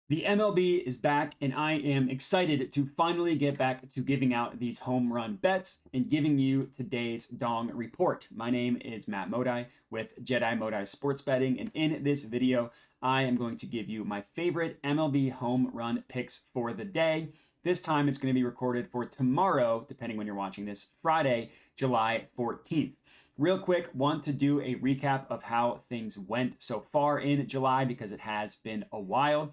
The MLB is back, and I am excited to finally get back to giving out these home run bets and giving you today's Dong Report. My name is Matt Modi with Jedi Modi Sports Betting, and in this video, I am going to give you my favorite MLB home run picks for the day. This time it's going to be recorded for tomorrow, depending when you're watching this, Friday, July 14th. Real quick, want to do a recap of how things went so far in July because it has been a while.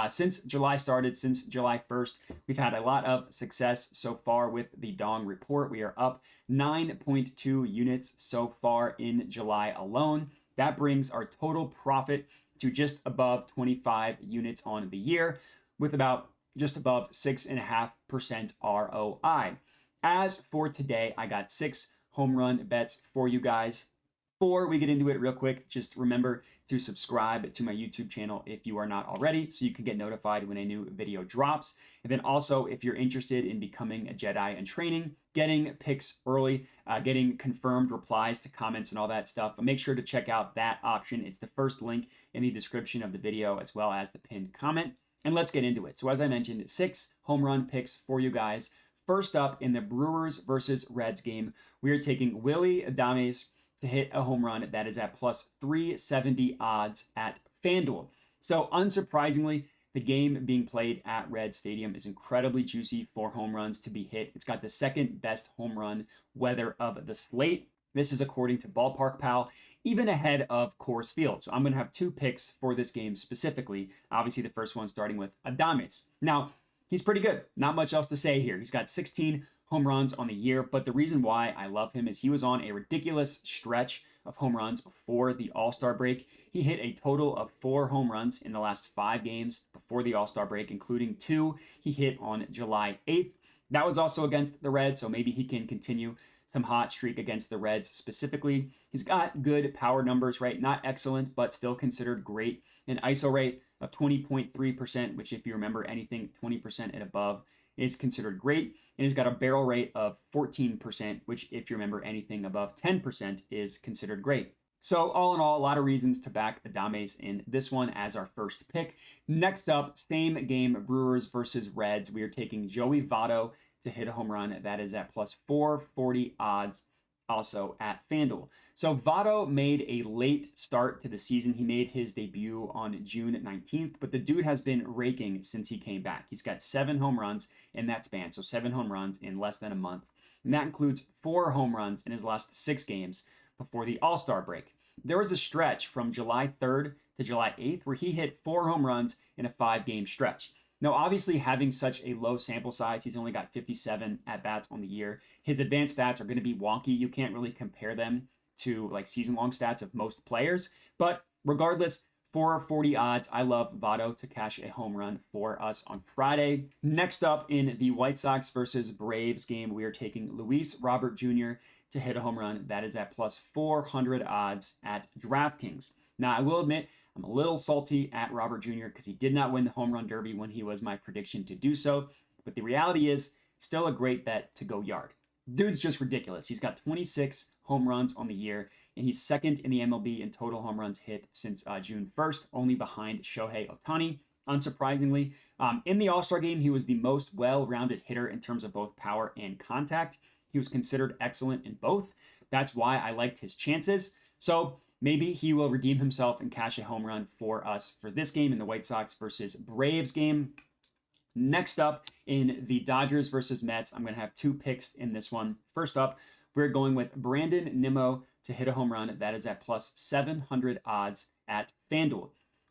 Since July started, since July 1st, we've had a lot of success so far with the Dong Report. We are up 9.2 units so far in July alone. That brings our total profit to just above 25 units on the year with about just above 6.5% ROI. As for today, I got 6 home run bets for you guys. Before we get into it real quick, just remember to subscribe to my YouTube channel if you are not already so you can get notified when a new video drops. And then also, if you're interested in becoming a Jedi and training, getting picks early, getting confirmed replies to comments and all that stuff, but make sure to check out that option. It's the first link in the description of the video as well as the pinned comment. And let's get into it. So as I mentioned, 6 home run picks for you guys. First up, in the Brewers versus Reds game, we are taking Willy Adames to hit a home run that is at plus 370 odds at FanDuel. So unsurprisingly, the game being played at Red Stadium is incredibly juicy for home runs to be hit. It's got the second best home run weather of the slate. This is according to Ballpark Pal, even ahead of Coors Field. So I'm going to have 2 picks for this game specifically. Obviously, the first one starting with Adames. Now, he's pretty good. Not much else to say here. He's got 16 home runs on the year, but the reason why I love him is he was on a ridiculous stretch of home runs before the All-Star break. He hit a total of 4 home runs in the last 5 games before the All-Star break, including 2 he hit on July 8th. That was also against the Reds, so maybe he can continue some hot streak against the Reds specifically. He's got good power numbers, right? Not excellent, but still considered great. An ISO rate of 20.3%, which if you remember anything 20% and above is considered great. And he's got a barrel rate of 14%, which if you remember anything above 10% is considered great. So all in all, a lot of reasons to back Adames in this one as our first pick. Next up, same game, Brewers versus Reds. We are taking Joey Votto to hit a home run. That is at plus 440 odds, also at FanDuel. So Votto made a late start to the season. He made his debut on June 19th, but the dude has been raking since he came back. He's got 7 home runs in that span, so 7 home runs in less than a month. And that includes 4 home runs in his last 6 games before the All-Star break. There was a stretch from July 3rd to July 8th where he hit 4 home runs in a 5-game stretch. Now, obviously, having such a low sample size, he's only got 57 at-bats on the year. His advanced stats are going to be wonky. You can't really compare them to like season-long stats of most players. But regardless, 440 odds. I love Votto to cash a home run for us on Friday. Next up, in the White Sox versus Braves game, we are taking Luis Robert Jr. to hit a home run. That is at plus 400 odds at DraftKings. Now, I will admit, I'm a little salty at Robert Jr. because he did not win the home run derby when he was my prediction to do so. But the reality is, still a great bet to go yard. Dude's just ridiculous. He's got 26 home runs on the year, and he's second in the MLB in total home runs hit since June 1st, only behind Shohei Ohtani. Unsurprisingly, in the All-Star game, he was the most well-rounded hitter in terms of both power and contact. He was considered excellent in both. That's why I liked his chances. So maybe he will redeem himself and cash a home run for us for this game in the White Sox versus Braves game. Next up, in the Dodgers versus Mets, I'm going to have 2 picks in this one. First up, we're going with Brandon Nimmo to hit a home run. That is at plus 700 odds at FanDuel.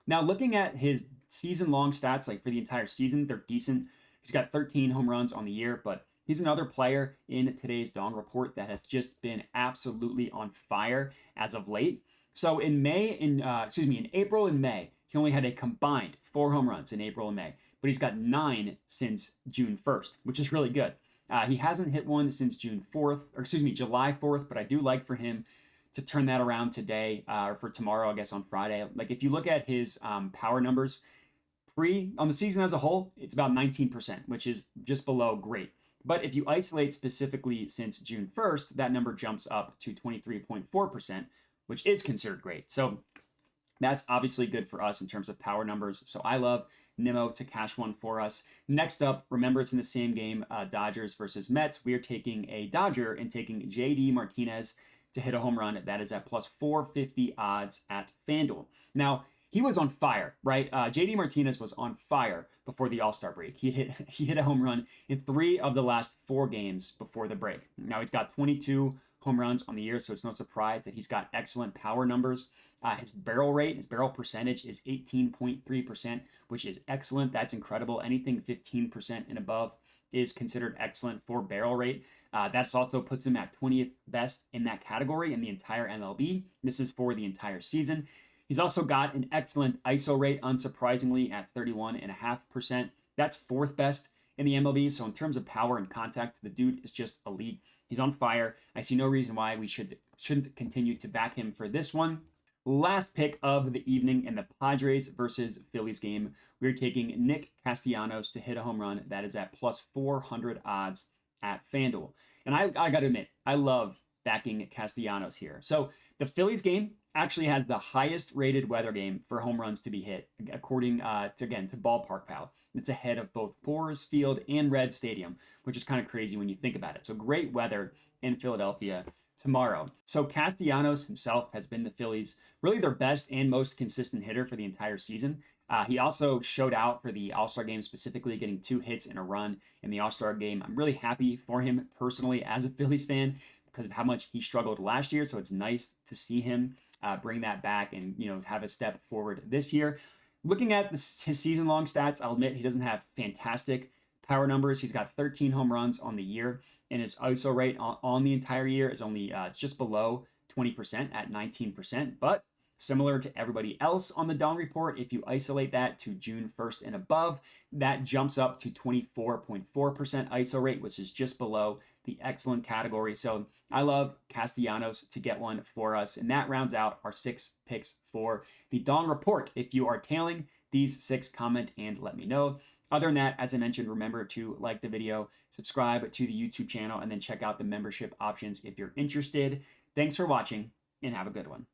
Now, looking at his season-long stats, like for the entire season, they're decent. He's got 13 home runs on the year, but he's another player in today's Dong Report that has just been absolutely on fire as of late. So in April and May, he only had a combined 4 home runs in April and May, but he's got 9 since June 1st, which is really good. He hasn't hit one since July 4th, but I do like for him to turn that around today or for tomorrow, I guess on Friday. Like if you look at his power numbers on the season as a whole, it's about 19%, which is just below great. But if you isolate specifically since June 1st, that number jumps up to 23.4%, which is considered great. So that's obviously good for us in terms of power numbers. So I love Nimmo to cash one for us. Next up, remember it's in the same game, Dodgers versus Mets. We are taking a Dodger and taking JD Martinez to hit a home run. That is at plus 450 odds at FanDuel. Now, he was on fire, right? JD Martinez was on fire before the All-Star break. He hit a home run in 3 of the last 4 games before the break. Now he's got 22 home runs on the year, so it's no surprise that he's got excellent power numbers. His barrel rate, his barrel percentage is 18.3%, which is excellent. That's incredible. Anything 15% and above is considered excellent for barrel rate. That's also puts him at 20th best in that category in the entire MLB. This is for the entire season. He's also got an excellent ISO rate, unsurprisingly, at 31.5%. That's 4th best in the MLB. So in terms of power and contact, the dude is just elite. He's on fire. I see no reason why we shouldn't continue to back him for this one. Last pick of the evening in the Padres versus Phillies game, we're taking Nick Castellanos to hit a home run. That is at plus 400 odds at FanDuel. And I got to admit, I love backing Castellanos here. So the Phillies game actually has the highest rated weather game for home runs to be hit, according to Ballpark Pal. It's ahead of both Coors Field and Red Stadium, which is kind of crazy when you think about it. So great weather in Philadelphia tomorrow. So Castellanos himself has been the Phillies really their best and most consistent hitter for the entire season. He also showed out for the All-Star game, specifically getting 2 hits in a run in the All-Star game. I'm really happy for him personally as a Phillies fan because of how much he struggled last year. So it's nice to see him bring that back and have a step forward this year. Looking at his season-long stats, I'll admit he doesn't have fantastic power numbers. He's got 13 home runs on the year, and his ISO rate on the entire year is only it's just below 20% at 19%. But similar to everybody else on the Dong Report, if you isolate that to June 1st and above, that jumps up to 24.4% ISO rate, which is just below the excellent category. So I love Castellanos to get one for us. And that rounds out our 6 picks for the Dong Report. If you are tailing these 6, comment and let me know. Other than that, as I mentioned, remember to like the video, subscribe to the YouTube channel, and then check out the membership options if you're interested. Thanks for watching and have a good one.